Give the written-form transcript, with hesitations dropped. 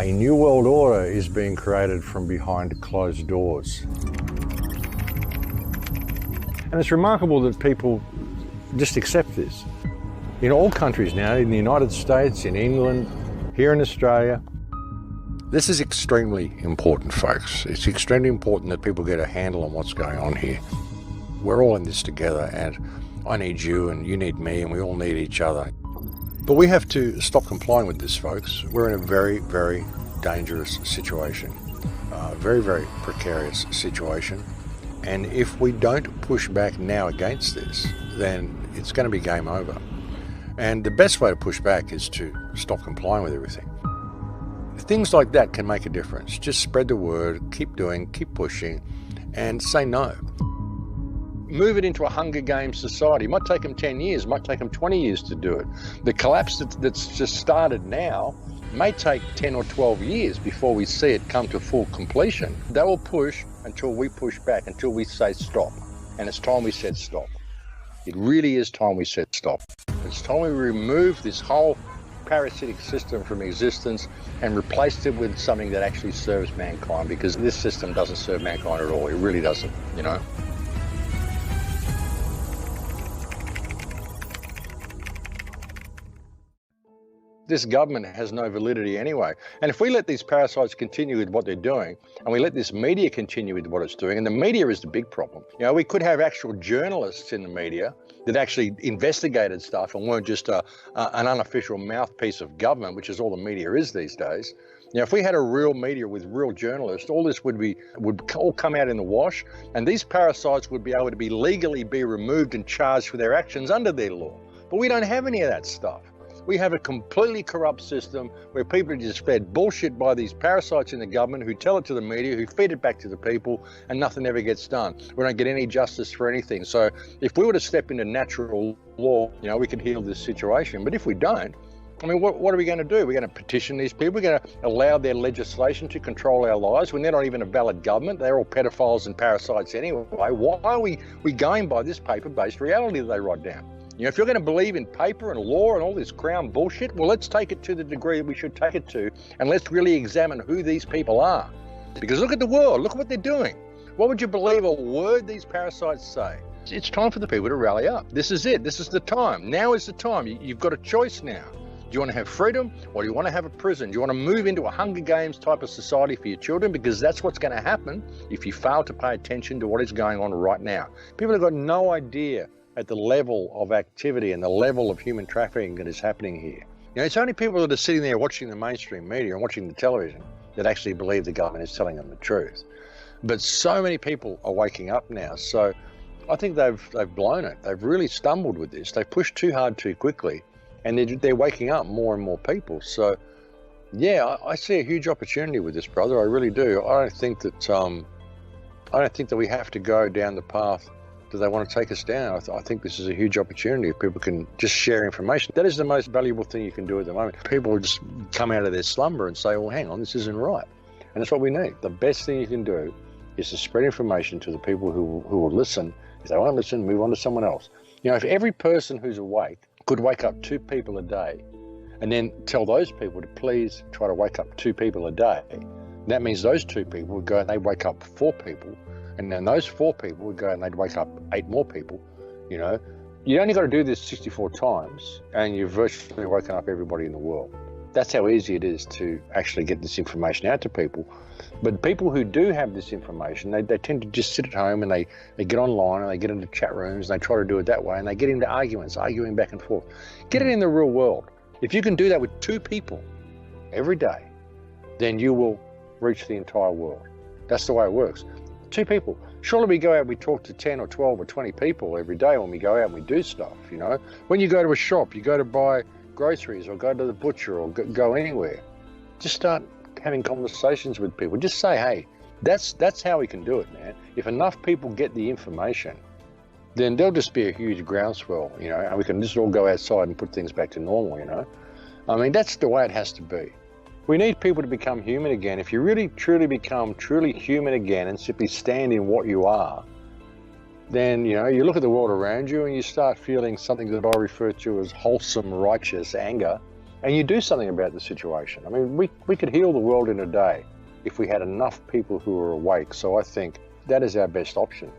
A new world order is being created from behind closed doors. And it's remarkable that people just accept this. In all countries now, in the United States, in England, here in Australia. This is extremely important, folks. It's extremely important that people get a handle on what's going on here. We're all in this together, and I need you and you need me, and we all need each other. But we have to stop complying with this, folks. We're in a very, very dangerous situation. Very, very precarious situation. And if we don't push back now against this, then it's going to be game over. And the best way to push back is to stop complying with everything. Things like that can make a difference. Just spread the word, keep doing, keep pushing, and say no. Move it into a Hunger Games society. It might take them 10 years, it might take them 20 years to do it. The collapse that's just started now may take 10 or 12 years before we see it come to full completion. They will push until we push back, until we say stop. And it's time we said stop. It really is time we said stop. It's time we remove this whole parasitic system from existence and replaced it with something that actually serves mankind, because this system doesn't serve mankind at all. It really doesn't, you know. This government has no validity anyway. And if we let these parasites continue with what they're doing, and we let this media continue with what it's doing, and the media is the big problem. You know, we could have actual journalists in the media that actually investigated stuff and weren't just an unofficial mouthpiece of government, which is all the media is these days. You know, if we had a real media with real journalists, all this would all come out in the wash, and these parasites would be able to be legally removed and charged for their actions under their law. But we don't have any of that stuff. We have a completely corrupt system where people are just fed bullshit by these parasites in the government who tell it to the media, who feed it back to the people, and nothing ever gets done. We don't get any justice for anything. So if we were to step into natural law, you know, we could heal this situation. But if we don't, I mean, what are we going to do? We're going to petition these people. We're going to allow their legislation to control our lives when they're not even a valid government. They're all pedophiles and parasites anyway. Why are we going by this paper-based reality that they write down? You know, if you're going to believe in paper and law and all this crown bullshit, well, let's take it to the degree that we should take it to, and let's really examine who these people are. Because look at the world, look at what they're doing. What would you believe a word these parasites say? It's time for the people to rally up. This is it. This is the time. Now is the time. You've got a choice now. Do you want to have freedom, or do you want to have a prison? Do you want to move into a Hunger Games type of society for your children? Because that's what's going to happen if you fail to pay attention to what is going on right now. People have got no idea at the level of activity and the level of human trafficking that is happening here. You know, it's only people that are sitting there watching the mainstream media and watching the television that actually believe the government is telling them the truth. But so many people are waking up now. So I think they've blown it. They've really stumbled with this. They pushed too hard too quickly, and they're waking up more and more people. So yeah, I see a huge opportunity with this, brother. I really do. I don't think that we have to go down the path that they want to take us down. I think this is a huge opportunity if people can just share information. That is the most valuable thing you can do at the moment. People just come out of their slumber and say, well, hang on, this isn't right. And that's what we need. The best thing you can do is to spread information to the people who will listen. If they won't listen, move on to someone else. You know, if every person who's awake could wake up 2 people a day and then tell those people to please try to wake up 2 people a day, that means those 2 people would go and they wake up 4 people. And then those 4 people would go and they'd wake up 8 more people. You know, you only got to do this 64 times and you've virtually woken up everybody in the world. That's how easy it is to actually get this information out to people. But people who do have this information, they tend to just sit at home and they get online and they get into chat rooms and they try to do it that way, and they get into arguments, arguing back and forth. Get it in the real world. If you can do that with 2 people every day, then you will reach the entire world. That's the way it works. 2 people. Surely we go out, we talk to 10 or 12 or 20 people every day when we go out and we do stuff, you know. When you go to a shop, you go to buy groceries or go to the butcher or go anywhere, just start having conversations with people. Just say, hey, that's how we can do it, man. If enough people get the information, then there'll just be a huge groundswell, you know, and we can just all go outside and put things back to normal, you know. I mean, that's the way it has to be. We need people to become human again. If you really, truly become truly human again and simply stand in what you are, then, you know, you look at the world around you and you start feeling something that I refer to as wholesome, righteous anger. and you do something about the situation. I mean, we could heal the world in a day if we had enough people who were awake. So I think that is our best option.